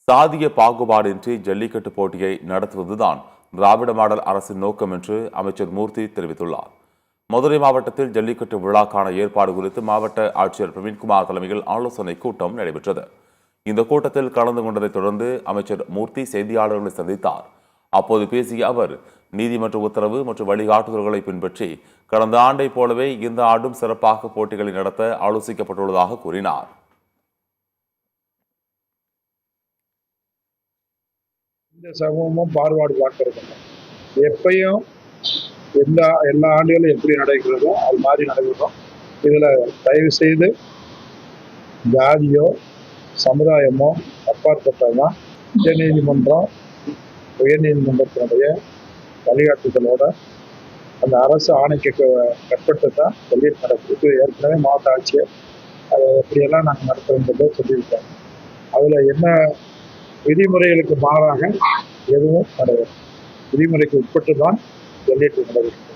சாதிய பாகுபாடின்றி ஜல்லிக்கட்டு போட்டியை நடத்துவதுதான் திராவிட மாடல் அரசின் நோக்கம் என்று அமைச்சர் மூர்த்தி தெரிவித்துள்ளார். மதுரை மாவட்டத்தில் ஜல்லிக்கட்டு விழாக்கான ஏற்பாடு குறித்து மாவட்ட ஆட்சியர் பிரவீன்குமார் தலைமையில் ஆலோசனை கூட்டம் நடைபெற்றது. இந்த கூட்டத்தில் கலந்து கொண்டதைத் தொடர்ந்து அமைச்சர் மூர்த்தி செய்தியாளர்களை சந்தித்தார். அப்போது பேசிய அவர், நீதிமன்ற உத்தரவு மற்றும் வழிகாட்டுதல்களை பின்பற்றி கடந்த ஆண்டை போலவே இந்த ஆண்டும் சிறப்பாக போட்டிகளை நடத்த ஆலோசிக்கப்பட்டுள்ளதாக கூறினார். இந்த சமூகமும் பாகுபாடு பார்க்கறது எப்பயும் எல்லா ஆண்டுகளும் எப்படி நடக்கிறதோ அது மாதிரி நடைபெறும். இதுல தயவு செய்து ஜாதியோ சமுதாயமோ அப்பாற்பட்டதுதான் உச்சநீதிமன்றம் உயர்நீதிமன்றத்தினுடைய வழிகாட்டுதலோட அந்த அரசு ஆணைக்கு கற்பட்டு தான் ஜல்லிக்கட்டு நடக்குது. ஏற்கனவே மாவட்ட ஆட்சியர் அதை எப்படியெல்லாம் நாங்கள் நடத்துறோன்றதை சொல்லியிருக்காங்க. அதுல என்ன விதிமுறைகளுக்கு மாறாக எதுவும் கிடையாது. விதிமுறைக்கு உட்பட்டு தான் ஜல்லிக்கட்டு நடக்குது.